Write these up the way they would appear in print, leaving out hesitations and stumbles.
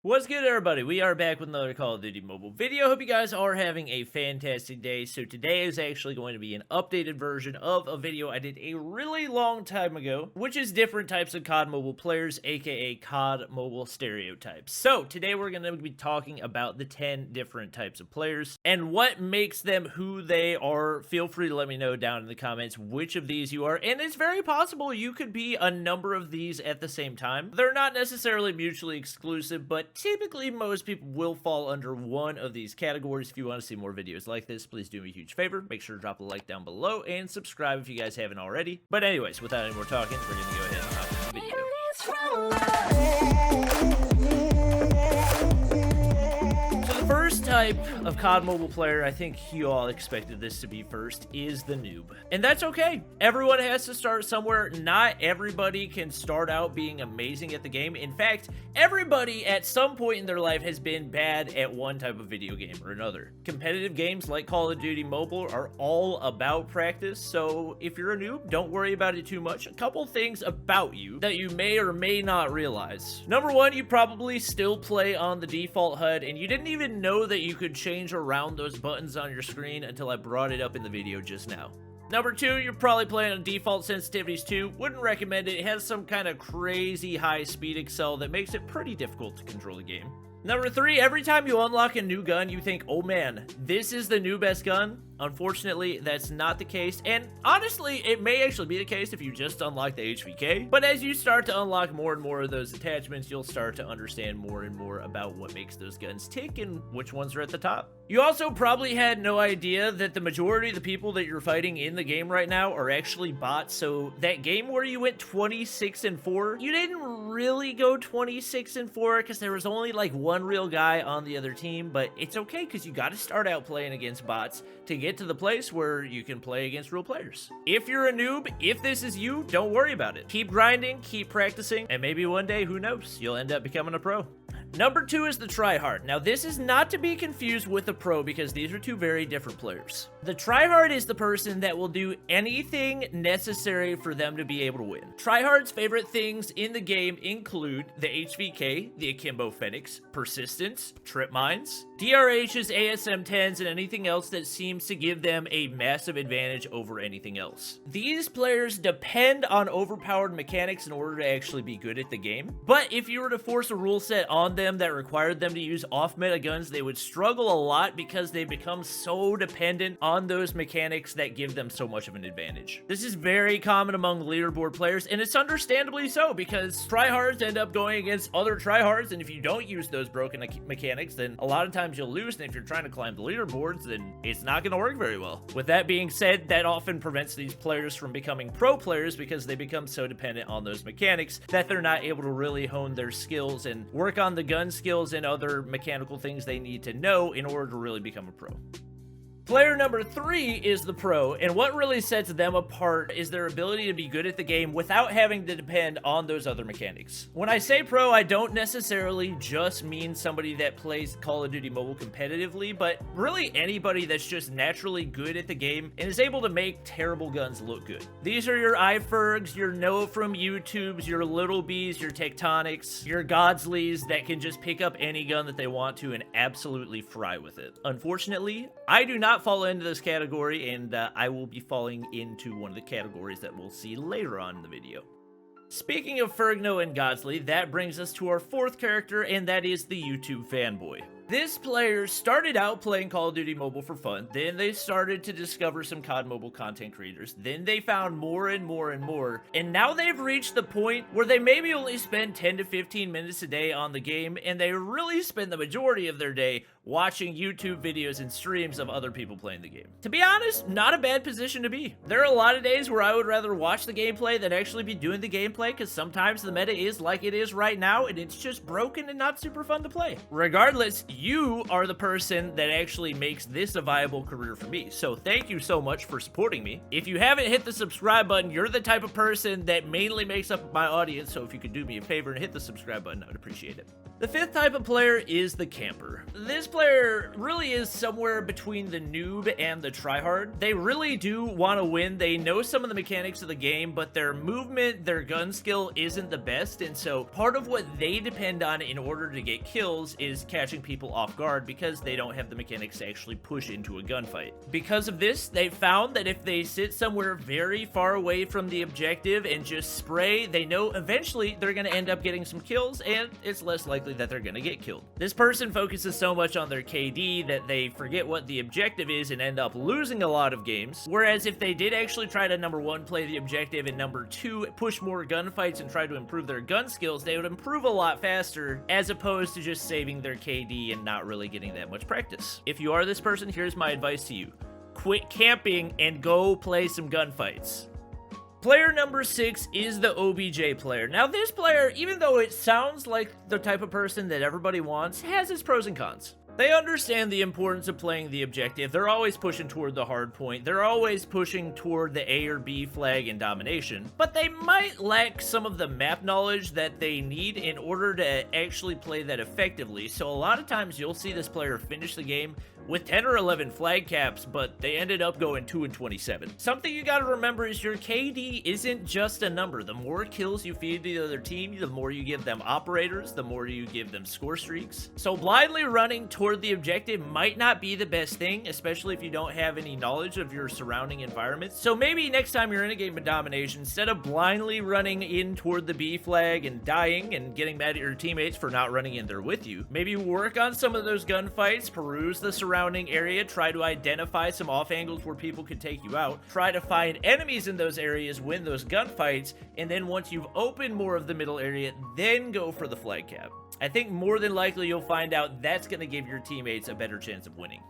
What's good, everybody? We are back with another Call of Duty mobile video. Hope you guys are having a fantastic day. So today is actually going to be an updated version of a video I did a really long time ago, which is different types of COD mobile players, aka COD mobile stereotypes. So today we're going to be talking about the 10 different types of players and what makes them who they are. Feel free to let me know down in the comments which of these you are, and it's very possible you could be a number of these at the same time. They're not necessarily mutually exclusive, but typically most people will fall under one of these categories. If you want to see more videos like this, please do me a huge favor. Make sure to drop a like down below and subscribe if you guys haven't already. But anyways, without any more talking, we're going to go ahead and hop into the video. First type of COD mobile player, I think you all expected this to be first, is the noob. And that's okay. Everyone has to start somewhere. Not everybody can start out being amazing at the game. In fact, everybody at some point in their life has been bad at one type of video game or another. Competitive games like Call of Duty Mobile are all about practice, so if you're a noob, don't worry about it too much. A couple things about you that you may or may not realize. Number one, you probably still play on the default HUD, and you didn't even know that you could change around those buttons on your screen until I brought it up in the video just now. Number two, you're probably playing on default sensitivities too. Wouldn't recommend it. It has some kind of crazy high speed accel that makes it pretty difficult to control the game. Number three, every time you unlock a new gun, you think, oh man, this is the new best gun. Unfortunately, that's not the case, and honestly, it may actually be the case if you just unlock the HVK, but as you start to unlock more and more of those attachments, you'll start to understand more and more about what makes those guns tick and which ones are at the top. You also probably had no idea that the majority of the people that you're fighting in the game right now are actually bots, so that game where you went 26-4, you didn't really go 26-4 because there was only like one real guy on the other team, but it's okay because you got to start out playing against bots to get to the place where you can play against real players. If you're a noob, if this is you, don't worry about it. Keep grinding, keep practicing, and maybe one day, who knows, you'll end up becoming a pro. Number two is the tryhard. Now, this is not to be confused with the pro because these are two very different players. The tryhard is the person that will do anything necessary for them to be able to win. Tryhard's favorite things in the game include the HVK, the Akimbo Phoenix, persistence, trip mines, DRHs, ASM-10s, and anything else that seems to give them a massive advantage over anything else. These players depend on overpowered mechanics in order to actually be good at the game, but if you were to force a rule set on them that required them to use off-meta guns, they would struggle a lot because they become so dependent on those mechanics that give them so much of an advantage. This is very common among leaderboard players, and it's understandably so because tryhards end up going against other tryhards, and if you don't use those broken mechanics, then a lot of times you'll lose, and if you're trying to climb the leaderboards, then it's not going to work very well. With that being said, that often prevents these players from becoming pro players because they become so dependent on those mechanics that they're not able to really hone their skills and work on the gun skills and other mechanical things they need to know in order to really become a pro. Player number three is the pro, and what really sets them apart is their ability to be good at the game without having to depend on those other mechanics. When I say pro, I don't necessarily just mean somebody that plays Call of Duty Mobile competitively, but really anybody that's just naturally good at the game and is able to make terrible guns look good. These are your iFergs, your Noah from YouTubes, your Little B's, your Tectonics, your Godsleys that can just pick up any gun that they want to and absolutely fry with it. Unfortunately, I do not fall into this category, and I will be falling into one of the categories that we'll see later on in the video. Speaking of Fergno and Godsley, that brings us to our fourth character, and that is the YouTube fanboy. This player started out playing Call of Duty Mobile for fun, then they started to discover some COD Mobile content creators, then they found more and more and more, and now they've reached the point where they maybe only spend 10 to 15 minutes a day on the game, and they really spend the majority of their day watching YouTube videos and streams of other people playing the game. To be honest, not a bad position to be. There are a lot of days where I would rather watch the gameplay than actually be doing the gameplay, because sometimes the meta is like it is right now, and it's just broken and not super fun to play. Regardless, you are the person that actually makes this a viable career for me. So thank you so much for supporting me. If you haven't hit the subscribe button, you're the type of person that mainly makes up my audience. So if you could do me a favor and hit the subscribe button, I would appreciate it. The fifth type of player is the camper. This player really is somewhere between the noob and the tryhard. They really do want to win. They know some of the mechanics of the game, but their movement, their gun skill isn't the best, and so part of what they depend on in order to get kills is catching people off guard because they don't have the mechanics to actually push into a gunfight. Because of this, they found that if they sit somewhere very far away from the objective and just spray, they know eventually they're going to end up getting some kills, and it's less likely that they're going to get killed. This person focuses so much on their KD that they forget what the objective is and end up losing a lot of games. Whereas if they did actually try to number one, play the objective, and number two, push more gunfights and try to improve their gun skills, they would improve a lot faster as opposed to just saving their KD and not really getting that much practice. If you are this person, here's my advice to you. Quit camping and go play some gunfights. Player number 6 is the OBJ player. Now this player, even though it sounds like the type of person that everybody wants, has its pros and cons. They understand the importance of playing the objective. They're always pushing toward the hard point. They're always pushing toward the A or B flag and domination. But they might lack some of the map knowledge that they need in order to actually play that effectively. So a lot of times you'll see this player finish the game with 10 or 11 flag caps, but they ended up going 2 and 27. Something you gotta remember is your KD isn't just a number. The more kills you feed to the other team, the more you give them operators, the more you give them score streaks. So blindly running toward the objective might not be the best thing, especially if you don't have any knowledge of your surrounding environment. So maybe next time you're in a game of domination, instead of blindly running in toward the B flag and dying and getting mad at your teammates for not running in there with you, maybe work on some of those gunfights, peruse the surrounding area, try to identify some off angles where people could take you out, try to find enemies in those areas, win those gunfights, and then once you've opened more of the middle area, then go for the flag cap. I think more than likely you'll find out that's going to give your teammates a better chance of winning.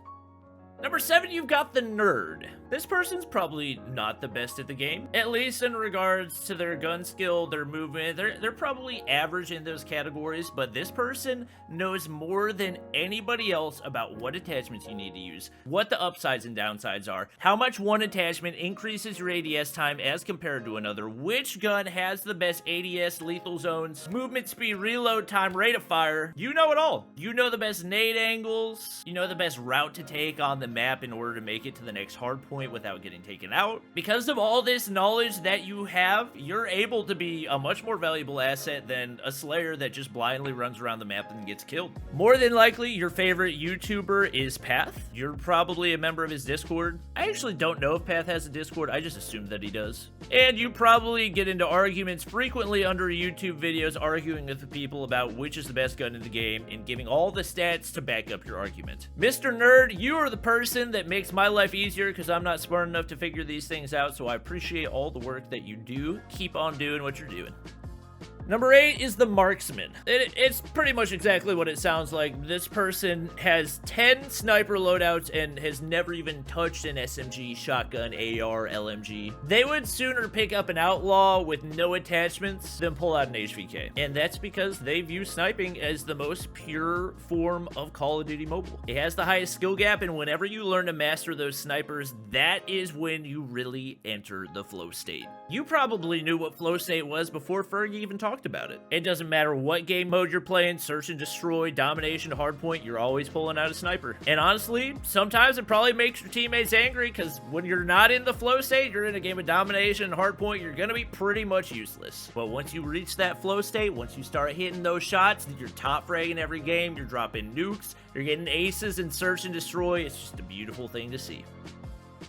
Number 7, you've got the nerd. This person's probably not the best at the game, at least in regards to their gun skill, their movement. They're probably average in those categories, but this person knows more than anybody else about what attachments you need to use, what the upsides and downsides are, how much one attachment increases your ADS time as compared to another, which gun has the best ADS lethal zones, movement speed, reload time, rate of fire. You know it all. You know the best nade angles, you know the best route to take on the map in order to make it to the next hard point without getting taken out. Because of all this knowledge that you have, you're able to be a much more valuable asset than a slayer that just blindly runs around the map and gets killed. More than likely, your favorite YouTuber is Path. You're probably a member of his Discord. I actually don't know if Path has a Discord, I just assume that he does. And you probably get into arguments frequently under YouTube videos arguing with people about which is the best gun in the game and giving all the stats to back up your argument. Mr. Nerd, you are the person that makes my life easier because I'm not smart enough to figure these things out, so I appreciate all the work that you do. Keep on doing what you're doing. Number 8 is the Marksman. It's pretty much exactly what it sounds like. This person has 10 sniper loadouts and has never even touched an SMG, shotgun, AR, LMG. They would sooner pick up an outlaw with no attachments than pull out an HVK. And that's because they view sniping as the most pure form of Call of Duty Mobile. It has the highest skill gap, and whenever you learn to master those snipers, that is when you really enter the flow state. You probably knew what flow state was before Fergie even talked about it. It doesn't matter what game mode you're playing, search and destroy, domination, hardpoint, you're always pulling out a sniper. And honestly, sometimes it probably makes your teammates angry because when you're not in the flow state, you're in a game of domination and hardpoint, you're gonna be pretty much useless. But once you reach that flow state, once you start hitting those shots, you're top fragging every game, you're dropping nukes, you're getting aces and search and destroy. It's just a beautiful thing to see.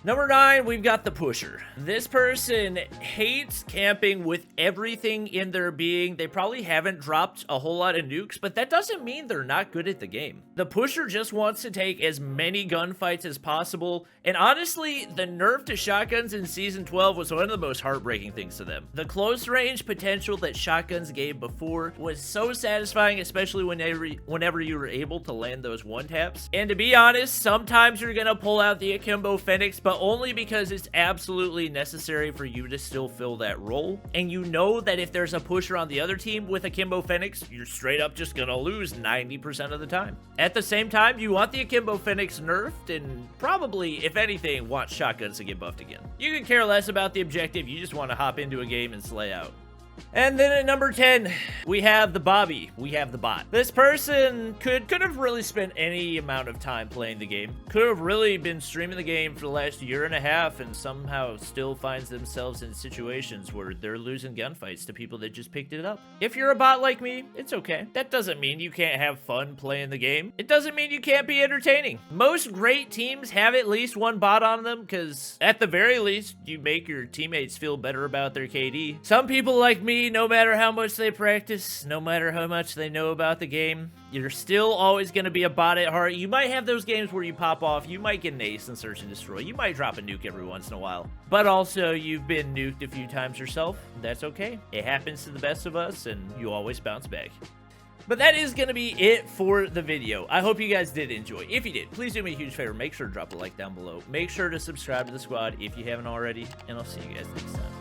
Number 9, we've got the pusher. This person hates camping with everything in their being. They probably haven't dropped a whole lot of nukes, but that doesn't mean they're not good at the game. The pusher just wants to take as many gunfights as possible, and honestly, the nerf to shotguns in Season 12 was one of the most heartbreaking things to them. The close range potential that shotguns gave before was so satisfying, especially whenever you were able to land those one-taps. And to be honest, sometimes you're gonna pull out the Akimbo Phoenix, but only because it's absolutely necessary for you to still fill that role. And you know that if there's a pusher on the other team with Akimbo Phoenix, you're straight up just gonna lose 90% of the time. At the same time, you want the Akimbo Phoenix nerfed and probably, if anything, want shotguns to get buffed again. You can care less about the objective, you just want to hop into a game and slay out. And then at number 10, we have the Bobby. We have the bot. This person could have really spent any amount of time playing the game. Could have really been streaming the game for the last year and a half and somehow still finds themselves in situations where they're losing gunfights to people that just picked it up. If you're a bot like me, it's okay. That doesn't mean you can't have fun playing the game. It doesn't mean you can't be entertaining. Most great teams have at least one bot on them because at the very least, you make your teammates feel better about their KD. Some people like me, no matter how much they practice, no matter how much they know about the game, you're still always going to be a bot at heart. You might have those games where you pop off, you might get an ace in Search and Destroy, you might drop a nuke every once in a while. But also, you've been nuked a few times yourself. That's okay. It happens to the best of us, and you always bounce back. But that is going to be it for the video. I hope you guys did enjoy. If you did, please do me a huge favor. Make sure to drop a like down below. Make sure to subscribe to the squad if you haven't already, and I'll see you guys next time.